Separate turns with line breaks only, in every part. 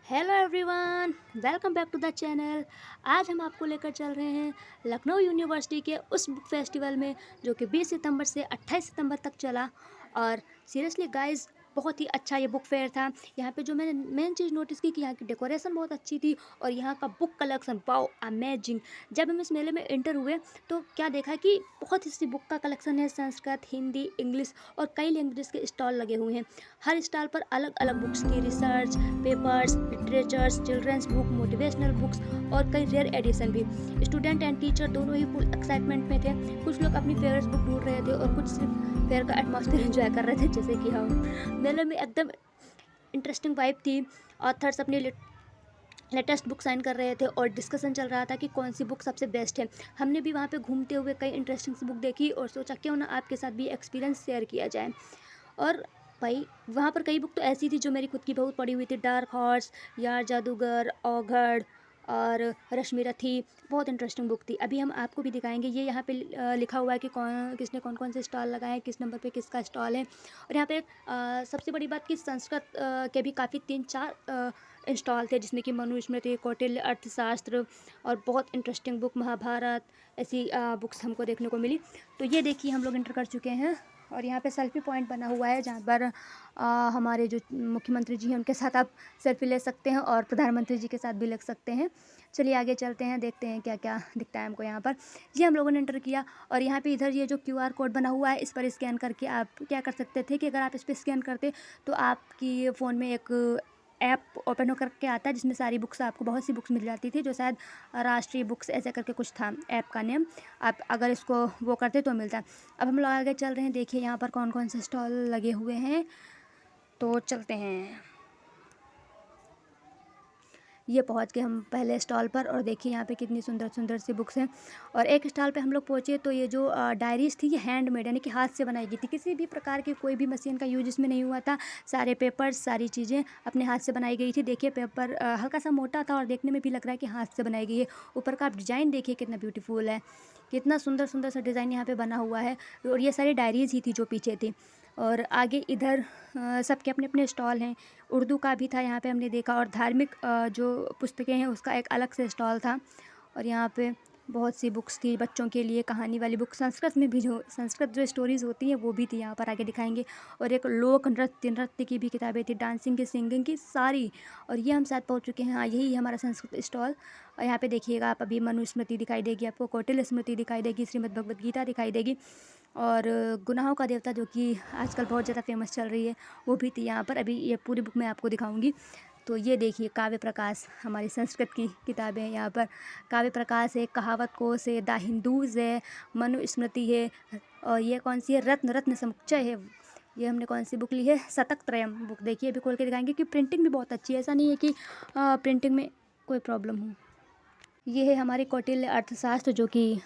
Hello everyone, welcome back to the channel. आज हम आपको लेकर चल रहे हैं लखनऊ यूनिवर्सिटी के उस बुक फेस्टिवल में जो कि 20 सितंबर से 28 सितंबर तक चला। और सीरियसली गाइस, बहुत ही अच्छा ये बुक फेयर था। यहाँ पे जो मैंने मेन चीज़ नोटिस की कि यहाँ की डेकोरेशन बहुत अच्छी थी और यहाँ का बुक कलेक्शन वाओ अमेजिंग। जब हम इस मेले में एंटर हुए तो क्या देखा कि बहुत ही सी बुक का कलेक्शन है, संस्कृत, हिंदी, इंग्लिश और कई लैंग्वेजेस के स्टॉल लगे हुए हैं। हर स्टॉल पर अलग अलग बुक्स की research papers, literatures, children's book, motivational books और कई रेयर एडिशन भी। स्टूडेंट एंड टीचर दोनों ही फुल एक्साइटमेंट में थे। कुछ लोग अपनी फेवरेट बुक ढूंढ रहे थे और कुछ सिर्फ फेयर का एटमॉस्फेयर एंजॉय कर रहे थे, जैसे कि हम। मेले में एकदम इंटरेस्टिंग वाइब थी। ऑथर्स अपनी लेटेस्ट बुक साइन कर रहे थे और डिस्कशन चल रहा था कि कौन सी बुक सबसे बेस्ट है। हमने भी वहाँ पे घूमते हुए कई इंटरेस्टिंग सी बुक देखी और सोचा क्यों ना आपके साथ भी एक्सपीरियंस शेयर किया जाए। और भाई, वहाँ पर कई बुक तो ऐसी थी जो मेरी खुद की बहुत पढ़ी हुई थी। डार्क हॉर्स, यार जादूगर, ओघड़ और रश्मि रथी, बहुत इंटरेस्टिंग बुक थी। अभी हम आपको भी दिखाएंगे। ये यहाँ पे लिखा हुआ है कि किसने कौन कौन से स्टॉल लगाए हैं, किस नंबर पे किसका स्टॉल है। और यहाँ पे सबसे बड़ी बात कि संस्कृत के भी काफ़ी 3-4 स्टॉल थे, जिसमें कि मनुस्मृति, कौटिल्य अर्थशास्त्र और बहुत इंटरेस्टिंग बुक महाभारत, ऐसी बुक्स हमको देखने को मिली। तो ये देखिए, हम लोग एंटर कर चुके हैं और यहाँ पे सेल्फी पॉइंट बना हुआ है जहाँ पर हमारे जो मुख्यमंत्री जी हैं उनके साथ आप सेल्फी ले सकते हैं और प्रधानमंत्री जी के साथ भी लग सकते हैं। चलिए आगे चलते हैं, देखते हैं क्या क्या दिखता है हमको यहाँ पर। ये हम लोगों ने एंटर किया और यहाँ पे इधर ये जो QR कोड बना हुआ है, इस पर स्कैन करके आप क्या कर सकते थे कि अगर आप इस पर स्कैन करते तो आपकी फ़ोन में एक ऐप ओपन होकर के आता है जिसमें सारी बुक्स, आपको बहुत सी बुक्स मिल जाती थी, जो शायद राष्ट्रीय बुक्स ऐसे करके कुछ था ऐप का नेम। आप अगर इसको वो करते तो मिलता। अब हम लोग आगे चल रहे हैं। देखिए यहाँ पर कौन कौन से स्टॉल लगे हुए हैं, तो चलते हैं। ये पहुंच गए हम पहले स्टॉल पर और देखिए यहाँ पे कितनी सुंदर सुंदर सी बुक्स हैं। और एक स्टॉल पे हम लोग पहुँचे तो ये जो डायरीज़ थी ये हैंडमेड, यानी कि हाथ से बनाई गई थी। किसी भी प्रकार की कोई भी मशीन का यूज इसमें नहीं हुआ था। सारे पेपर्स, सारी चीज़ें अपने हाथ से बनाई गई थी। देखिए पेपर हल्का सा मोटा था और देखने में भी लग रहा है कि हाथ से बनाई गई है। ऊपर का आप डिज़ाइन देखिए कितना ब्यूटीफुल है, कितना सुंदर सुंदर सा डिज़ाइन यहाँ पे बना हुआ है। और ये सारी डायरीज़ ही थी जो पीछे थी। और आगे इधर सबके अपने अपने स्टॉल हैं। उर्दू का भी था यहाँ पे, हमने देखा। और धार्मिक जो पुस्तकें हैं उसका एक अलग से स्टॉल था। और यहाँ पे बहुत सी बुक्स थी बच्चों के लिए, कहानी वाली बुक। संस्कृत में भी जो संस्कृत जो स्टोरीज़ होती हैं वो भी थी, यहाँ पर आगे दिखाएंगे। और एक लोक नृत्य नृत्य की भी किताबें थी, डांसिंग की, सिंगिंग की, सारी। और ये हम साथ पहुँच चुके हैं। हाँ, यही है हमारा संस्कृत स्टॉल। और यहाँ पे देखिएगा आप, अभी मनुस्मृति दिखाई देगी आपको, कौटिल्य स्मृति दिखाई देगी, श्रीमद् भगवद गीता दिखाई देगी। और गुनाहों का देवता जो कि आजकल बहुत ज़्यादा फेमस चल रही है, वो भी थी यहाँ पर। अभी ये पूरी बुक मैं आपको दिखाऊंगी। तो ये देखिए काव्य प्रकाश, हमारी संस्कृत की किताबें हैं यहाँ पर। काव्य प्रकाश है, कहावत कोश है, द हिंदूज़ है, मनुस्मृति है। और ये कौन सी है, रत्न रत्न समुच्चय है। ये हमने कौन सी बुक ली है, शतक त्रयम बुक। देखिए अभी खोल के दिखाएंगे कि प्रिंटिंग भी बहुत अच्छी है, ऐसा नहीं है कि प्रिंटिंग में कोई प्रॉब्लम हो। ये है हमारी कौटिल्य अर्थशास्त्र, जो कि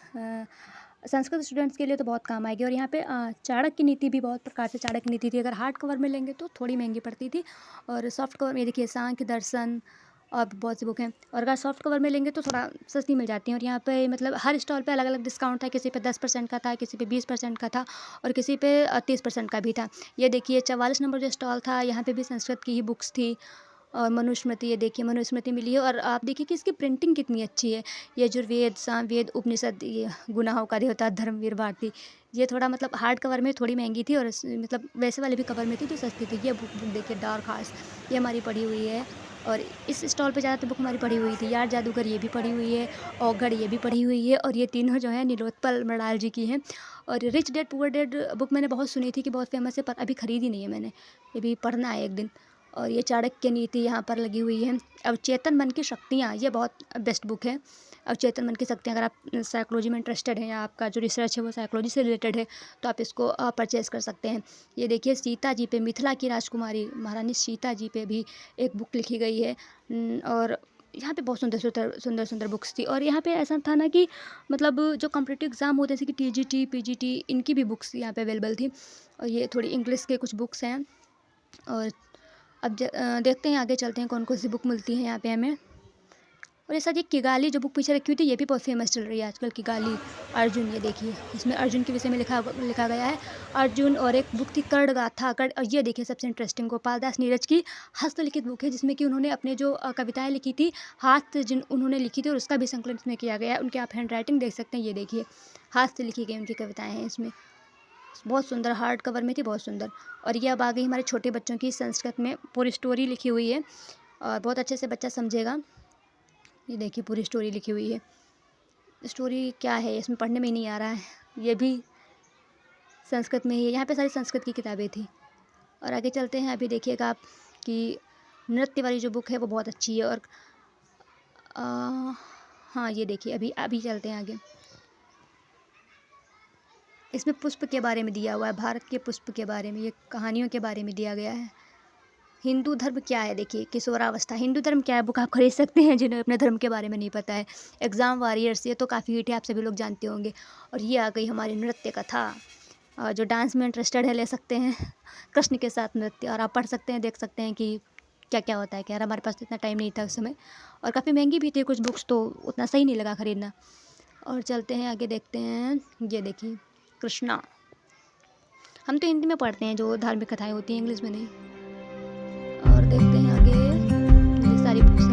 संस्कृत स्टूडेंट्स के लिए तो बहुत काम आएगी। और यहाँ पे चाणक्य नीति भी बहुत प्रकार से चाणक्य नीति थी। अगर हार्ड कवर में लेंगे तो थोड़ी महंगी पड़ती थी, और सॉफ्ट कवर में देखिए सांख्य दर्शन और बहुत सी बुक हैं। और अगर सॉफ्ट कवर में लेंगे तो थोड़ा सस्ती मिल जाती हैं। और यहाँ पे मतलब हर स्टॉल पे अलग अलग डिस्काउंट था। किसी पे 10% का था, किसी पे 20% का था और किसी पे 30% का भी था। ये देखिए 44 नंबर जो स्टॉल था, यहाँ पे भी संस्कृत की ही बुक्स थी। और मनुस्मृति, ये देखिए मनुस्मृति मिली है। और आप देखिए कि इसकी प्रिंटिंग कितनी अच्छी है। यजुर्वेद, सामवेद, उपनिषद, ये गुनाहों का देवता, धर्मवीर भारती। ये थोड़ा मतलब हार्ड कवर में थोड़ी महंगी थी और मतलब वैसे वाले भी कवर में थी तो सस्ती थी। ये बुक देखिए डार्क हार्स, ये हमारी पढ़ी हुई है। और इस स्टॉल पे ज़्यादातर बुक हमारी पढ़ी हुई थी। यार जादूगर ये भी पढ़ी हुई है, ओघड़ ये भी पढ़ी हुई है। और ये तीनों जो है नीलोत्पल मृणाल जी की हैं। और rich dad poor dad book मैंने बहुत सुनी थी कि बहुत फेमस है, पर अभी ख़रीदी नहीं है मैंने, ये भी पढ़ना है एक दिन। और ये चाणक्य नीति यहाँ पर लगी हुई है। अवचेतन मन की शक्तियाँ, ये बहुत बेस्ट बुक है। अवचेतन मन की शक्तियाँ, अगर आप साइकोलॉजी में इंटरेस्टेड हैं या आपका जो रिसर्च है वो साइकोलॉजी से रिलेटेड है तो आप इसको परचेज़ कर सकते हैं। ये देखिए सीता जी पे, मिथिला की राजकुमारी महारानी सीता जी पे भी एक बुक लिखी गई है। और यहाँ पे बहुत सुंदर सुंदर सुंदर सुंदर बुक्स थी। और यहाँ पे ऐसा था ना कि मतलब जो कॉम्पिटिटिव एग्ज़ाम होते हैं जैसे कि TGT PGT, इनकी भी बुक्स यहाँ पे अवेलेबल थी। और ये थोड़ी इंग्लिश के कुछ बुक्स हैं। और अब देखते हैं, आगे चलते हैं कौन कौन सी बुक मिलती है यहाँ पे हमें। और ऐसा ये किगाली जो बुक पीछे रखी हुई थी, ये भी बहुत फेमस चल रही है आजकल, किगाली अर्जुन। ये देखिए, इसमें अर्जुन के विषय में लिखा गया है, अर्जुन। और एक बुक थी कर्णगाथा। और ये देखिए सबसे इंटरेस्टिंग, गोपाल दास नीरज की हस्तलिखित बुक है, जिसमें कि उन्होंने अपने जो कविताएं लिखी थी, हाथ से जिन उन्होंने लिखी थी, और उसका भी संकलन इसमें किया गया है। उनकी आप हैंड राइटिंग देख सकते हैं, ये देखिए हाथ से लिखी गई उनकी कविताएँ हैं इसमें, बहुत सुंदर, हार्ड कवर में थी, बहुत सुंदर। और ये अब आ गई हमारे छोटे बच्चों की, संस्कृत में पूरी स्टोरी लिखी हुई है और बहुत अच्छे से बच्चा समझेगा। ये देखिए पूरी स्टोरी लिखी हुई है। स्टोरी क्या है इसमें पढ़ने में ही नहीं आ रहा है, ये भी संस्कृत में ही है। यहाँ पे सारी संस्कृत की किताबें थी। और आगे चलते हैं, अभी देखिएगा आप कि नृत्य वाली जो बुक है वो बहुत अच्छी है। और हाँ, ये देखिए अभी चलते हैं आगे। इसमें पुष्प के बारे में दिया हुआ है, भारत के पुष्प के बारे में, ये कहानियों के बारे में दिया गया है। हिंदू धर्म क्या है, देखिए किशोरावस्था, हिंदू धर्म क्या है, बुक आप खरीद सकते हैं जिन्हें अपने धर्म के बारे में नहीं पता है। एग्ज़ाम वॉरियर्स, ये तो काफ़ी हिट है, आप सभी लोग जानते होंगे। और ये आ गई हमारी नृत्य कथा, जो डांस में इंटरेस्टेड है ले सकते हैं, कृष्ण के साथ नृत्य। और आप पढ़ सकते हैं, देख सकते हैं कि क्या क्या होता है। खैर हमारे पास इतना टाइम नहीं था उस समय, और काफ़ी महंगी भी थी कुछ बुक्स, तो उतना सही नहीं लगा ख़रीदना। और चलते हैं आगे, देखते हैं, ये देखिए कृष्णा। हम तो हिंदी में पढ़ते हैं जो धार्मिक कथाएं होती हैं, इंग्लिश में नहीं। और देखते हैं आगे, ये सारी बुक्स हैं।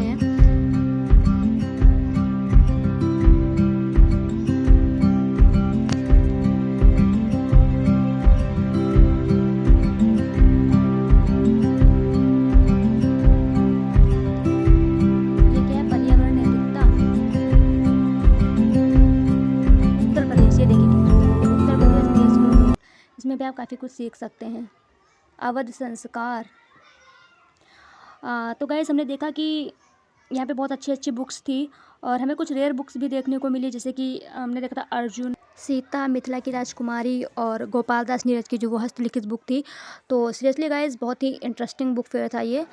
ये क्या है, पर्यावरण नैतिकता, उत्तर प्रदेश। ये देखिए उत्तर प्रदेश देश, इसमें भी आप काफ़ी कुछ सीख सकते हैं। अवध संस्कार। तो गाइस हमने देखा कि यहाँ पे बहुत अच्छी अच्छी बुक्स थी, और हमें कुछ रेयर बुक्स भी देखने को मिली, जैसे कि हमने देखा था अर्जुन, सीता, मिथिला की राजकुमारी, और गोपाल दास नीरज की जो वो हस्तलिखित बुक थी। तो सीरियसली गाइस बहुत ही इंटरेस्टिंग बुक फेयर था ये।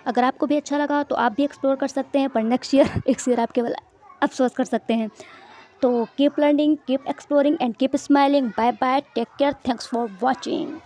अगर आपको भी अच्छा लगा तो आप भी एक्सप्लोर कर सकते हैं, पर नेक्स्ट ईयर एक ईयर आप केवल अफसोस कर सकते हैं। तो keep learning, keep exploring and keep smiling. Bye bye, take care, thanks for watching.